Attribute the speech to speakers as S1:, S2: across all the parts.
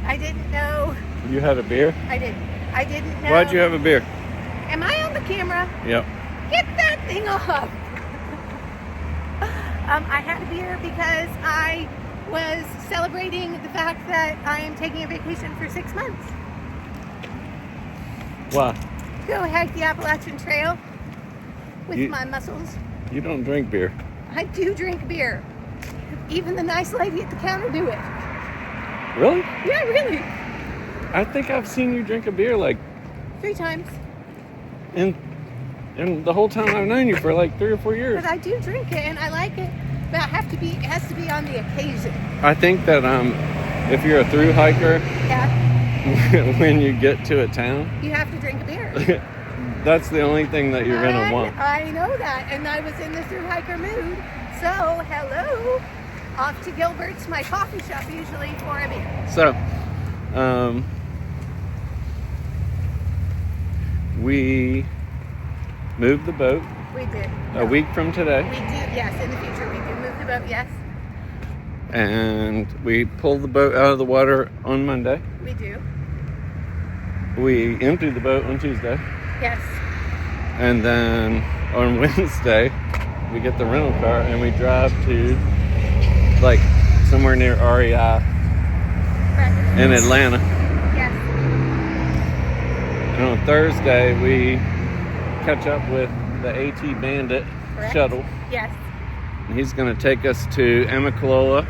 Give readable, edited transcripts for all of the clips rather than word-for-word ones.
S1: I didn't know.
S2: You had a beer?
S1: I didn't know.
S2: Why'd you have a beer?
S1: Am I on the camera?
S2: Yep.
S1: Get that thing off. I had a beer because I was celebrating the fact that I am taking a vacation for 6 months.
S2: Why?
S1: Go hike the Appalachian Trail with my muscles.
S2: You don't drink beer.
S1: I do drink beer. Even the nice lady at the counter do it.
S2: Really?
S1: Yeah, really.
S2: I think I've seen you drink a beer like
S1: 3 times.
S2: in the whole time I've known you for like 3 or 4 years.
S1: But I do drink it and I like it. But it has to be on the occasion.
S2: I think that if you're a thru-hiker,
S1: Yeah.
S2: when you get to a town,
S1: You have to drink a beer.
S2: that's the only thing that you're gonna want.
S1: I know that, and I was in the thru-hiker mood. So, hello. Off to Gilbert's, my coffee shop usually, for a beer.
S2: So, we moved the boat
S1: We did.
S2: a week from today.
S1: We do, yes. In the future, we do move the boat, yes.
S2: And we pulled the boat out of the water on Monday.
S1: We do.
S2: We emptied the boat on Tuesday.
S1: Yes.
S2: And then on Wednesday, we get the rental car and we drive to like somewhere near REI
S1: Correct.
S2: in Atlanta.
S1: Yes.
S2: And on Thursday, we catch up with the AT Bandit
S1: Correct.
S2: shuttle.
S1: Yes.
S2: And he's going to take us to Amicalola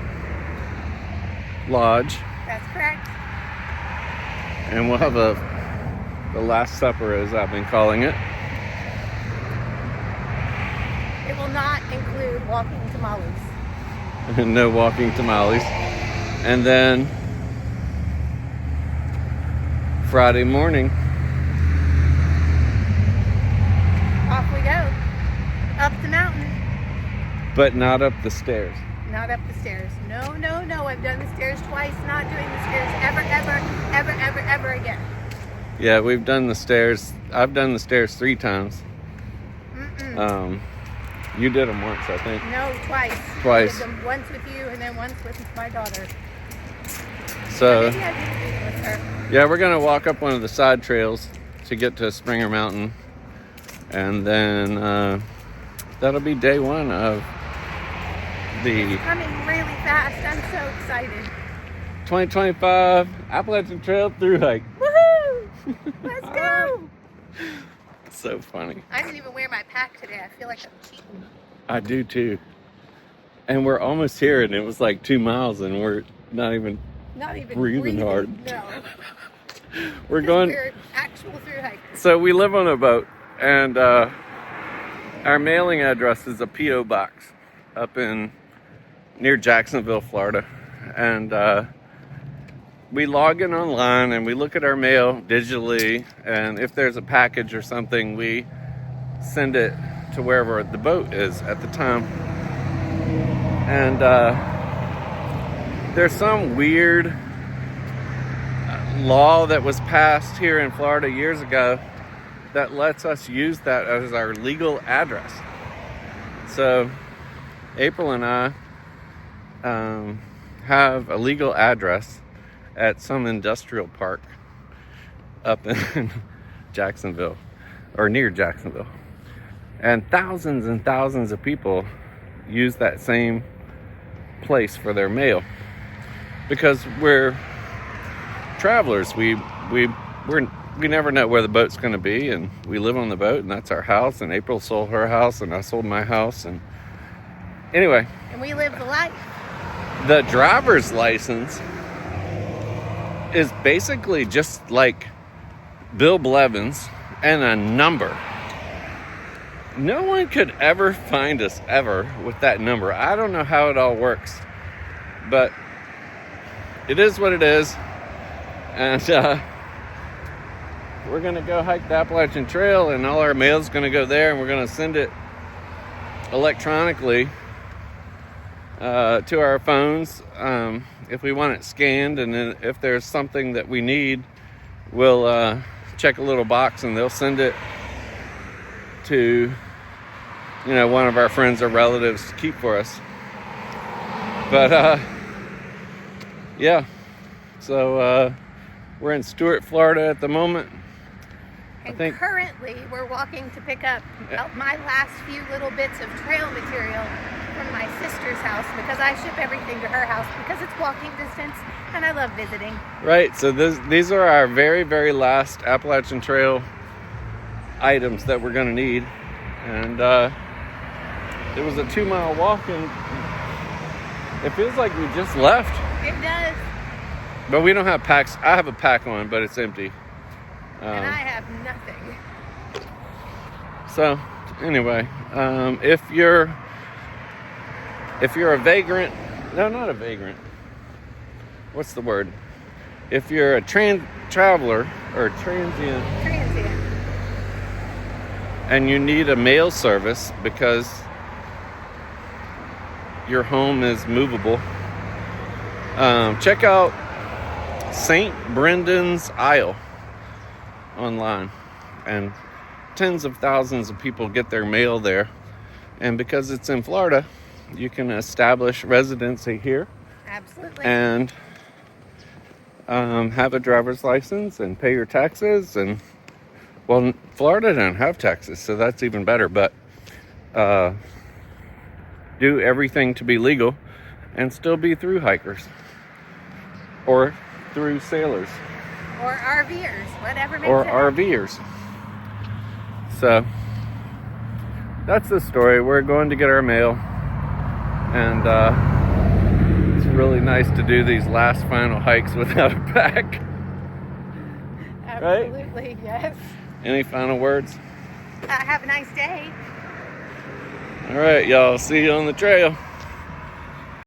S2: Lodge.
S1: That's correct.
S2: And we'll have the Last Supper, as I've been calling it.
S1: It will not include walking tamales.
S2: No walking tamales. And then Friday morning,
S1: Off we go. Up the mountain.
S2: but not up the stairs.
S1: Not up the stairs. No, no, no. I've done the stairs twice. Not doing the stairs ever again.
S2: Yeah, we've done the stairs. I've done the stairs 3 times.
S1: Mm-mm.
S2: You did them once, I think.
S1: No, twice.
S2: Twice.
S1: I did them once with you and then once with my daughter.
S2: So,
S1: Maybe I didn't do it with her.
S2: yeah, we're going to walk up one of the side trails to get to Springer Mountain. And then that'll be day 1 of the
S1: Coming really fast. I'm so excited.
S2: 2025 Appalachian Trail Thru-Hike.
S1: Woohoo! Let's go!
S2: So funny.
S1: I didn't even wear my pack today. I feel like I'm cheating.
S2: I do too. And we're almost here, and it was like 2 miles, and we're not even breathing hard.
S1: No.
S2: We're going.
S1: We're actual thru-hikers.
S2: So we live on a boat, and our mailing address is a P.O. box up near Jacksonville, Florida. And we log in online and we look at our mail digitally, and if there's a package or something, we send it to wherever the boat is at the time. And there's some weird law that was passed here in Florida years ago that lets us use that as our legal address. So April and I have a legal address at some industrial park up in Jacksonville, or near Jacksonville. And thousands of people use that same place for their mail because we're travelers. We never know where the boat's going to be, and we live on the boat, and that's our house. And April sold her house, and I sold my house, and anyway.
S1: And we live the life.
S2: The driver's license is basically just like Bill Blevins and a number. No one could ever find us ever with that number. I don't know how it all works, but it is what it is. And we're going to go hike the Appalachian Trail, and all our mail's going to go there, and we're going to send it electronically to our phones if we want it scanned. And then if there's something that we need, we'll check a little box, and they'll send it to one of our friends or relatives to keep for us. But yeah, So we're in Stuart, Florida at the moment.
S1: And currently we're walking to pick up my last few little bits of trail material from my sister's house, because I ship everything to her house because it's walking distance and I love visiting.
S2: Right, so these are our very, very last Appalachian Trail items that we're going to need. And it was a 2-mile walk, and it feels like we just left.
S1: It does.
S2: But we don't have packs. I have a pack on, but it's empty.
S1: And I have nothing.
S2: So, anyway, if you're a vagrant, no, not a vagrant. What's the word? If you're a traveler or transient, and you need a mail service because your home is movable, check out St. Brendan's Isle online, and tens of thousands of people get their mail there. And because it's in Florida, you can establish residency here.
S1: Absolutely.
S2: And have a driver's license and pay your taxes. And well, Florida doesn't have taxes, so that's even better. But do everything to be legal and still be through hikers or through sailors.
S1: Or RVers, whatever makes
S2: Or
S1: it.
S2: RVers. So, that's the story. We're going to get our mail. And it's really nice to do these last final hikes without a pack.
S1: Absolutely, yes.
S2: Any final words?
S1: Have a nice day.
S2: All right, y'all. See you on the trail.